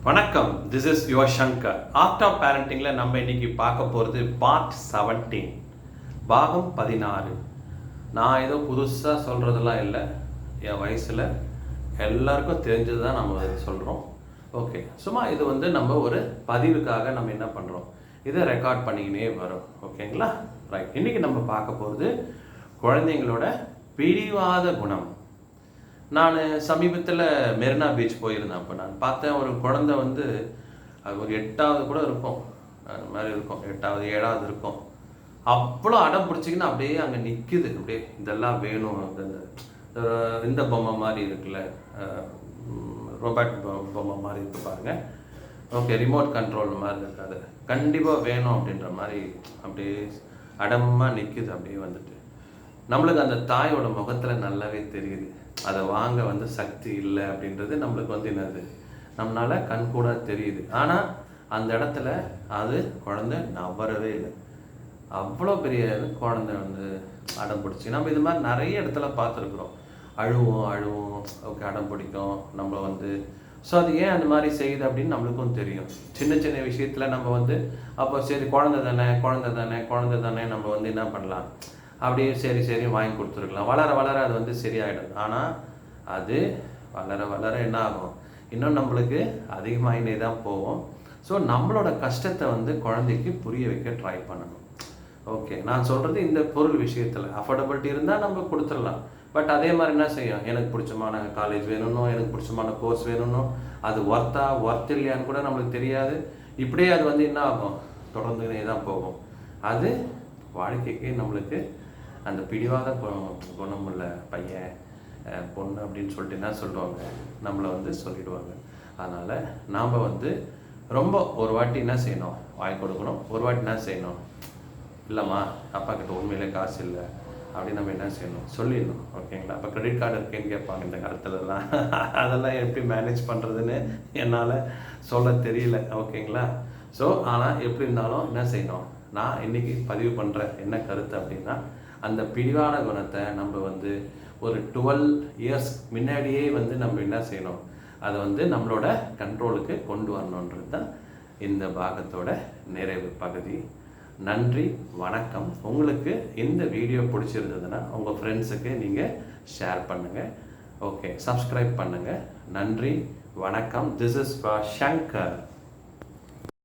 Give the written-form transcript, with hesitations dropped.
வணக்கம், this is your Shankar. Art of பேரண்டிங்கில் நம்ம இன்னைக்கு பார்க்க போகிறது பார்ட் 17, பாகம் 16. நான் ஏதோ புதுசாக சொல்கிறதெல்லாம் இல்லை, என் வயசில் எல்லாருக்கும் தெரிஞ்சது தான் நம்ம சொல்கிறோம். ஓகே, சும்மா இது நம்ம ஒரு பதிவுக்காக நம்ம என்ன பண்ணுறோம், இதை ரெக்கார்ட் பண்ணிக்கினே வரோம். ஓகேங்களா? ரைட். இன்றைக்கி நம்ம பார்க்க போகிறது குழந்தைங்களோட பிடிவாத குணம். நான் சமீபத்தில் மெரினா பீச் போயிருந்தேன். அப்போ நான் பார்த்தேன், ஒரு குழந்தை அது ஒரு 8வது கூட இருக்கும், அது மாதிரி இருக்கும், 8வது 7வது இருக்கும். அவ்வளோ அடம் பிடிச்சிக்கின்னு அப்படியே அங்கே நிற்குது. அப்படியே இதெல்லாம் வேணும், இந்த பொம்மை மாதிரி இருக்குல்ல, ரோபோட் பொம்மை மாதிரி இருக்கு பாருங்க. ஓகே, ரிமோட் கண்ட்ரோல் மாதிரி இருக்காது, கண்டிப்பாக வேணும் அப்படின்ற மாதிரி அப்படியே அடமாக நிற்குது. அப்படியே நம்மளுக்கு அந்த தாயோட முகத்தில் நல்லாவே தெரியுது, அதை வாங்க சக்தி இல்லை அப்படின்றது நம்மளுக்கு என்னது, நம்மளால் கண் கூட தெரியுது. ஆனால் அந்த இடத்துல அது குழந்தை நவரவே இல்லை. அவ்வளோ பெரிய குழந்தை அடம் பிடிச்சி நம்ம இது மாதிரி நிறைய இடத்துல பார்த்துருக்குறோம். அழுவோம், ஓகே, அடம் பிடிக்கும் நம்ம ஸோ அது ஏன் அந்த மாதிரி செய்யுது அப்படின்னு நம்மளுக்கும் தெரியும். சின்ன சின்ன விஷயத்தில் நம்ம அப்போ சரி குழந்தை தானே நம்ம என்ன பண்ணலாம், அப்படியே சரி வாங்கி கொடுத்துருக்கலாம். வளர அது சரியாயிடும். ஆனால் அது வளர என்ன ஆகும், இன்னும் நம்மளுக்கு அதிகமாகினே தான் போகும். ஸோ நம்மளோட கஷ்டத்தை குழந்தைக்கு புரிய வைக்க ட்ரை பண்ணணும். ஓகே, நான் சொல்கிறது இந்த பொருள் விஷயத்தில் அஃபோர்டபிலிட்டி இருந்தால் நம்ம கொடுத்துடலாம். பட் அதே மாதிரி என்ன செய்யும், எனக்கு பிடிச்சமான காலேஜ் வேணும்னோ, எனக்கு பிடிச்சமான கோர்ஸ் வேணும்னோ, அது ஒர்த் இல்லையான்னு கூட நம்மளுக்கு தெரியாது. இப்படியே அது என்ன ஆகும், தொடர்ந்துனே தான் போகும். அது வாழ்க்கைக்கு நம்மளுக்கு அந்த பிடிவாத குணமுள்ள பையன் பொண்ணு அப்படின்னு சொல்லிட்டு என்ன சொல்லுவாங்க, நம்மளை சொல்லிடுவாங்க. அதனால் நாம் ரொம்ப ஒரு வாட்டி என்ன செய்யணும், வாங்கி கொடுக்கணும். ஒரு வாட்டி என்ன செய்யணும், இல்லைம்மா அப்பா கிட்ட உண்மையிலே காசு இல்லை அப்படின்னு நம்ம என்ன செய்யணும், சொல்லிடணும். ஓகேங்களா? அப்போ கிரெடிட் கார்டு இருக்கேன்னு கேட்பாங்க இந்த காலத்துலலாம். அதெல்லாம் எப்படி மேனேஜ் பண்ணுறதுன்னு என்னால் சொல்ல தெரியல. ஓகேங்களா? ஸோ ஆனால் எப்படி இருந்தாலும் என்ன செய்யணும், நான் இன்றைக்கி பதிவு பண்ணுற என்ன கருத்து அப்படின்னா, அந்த பிடிவாத குணத்தை நம்ம ஒரு 12 இயர்ஸ் முன்னாடியே நம்ம என்ன செய்யணும், அதை நம்மளோட கண்ட்ரோலுக்கு கொண்டு வரணுன்றது தான் இந்த பாகத்தோட நிறைவு பகுதி. நன்றி, வணக்கம். உங்களுக்கு இந்த வீடியோ பிடிச்சிருந்ததுன்னா உங்கள் ஃப்ரெண்ட்ஸுக்கு நீங்கள் ஷேர் பண்ணுங்கள். ஓகே, சப்ஸ்கிரைப் பண்ணுங்கள். நன்றி, வணக்கம். This is for Shankar.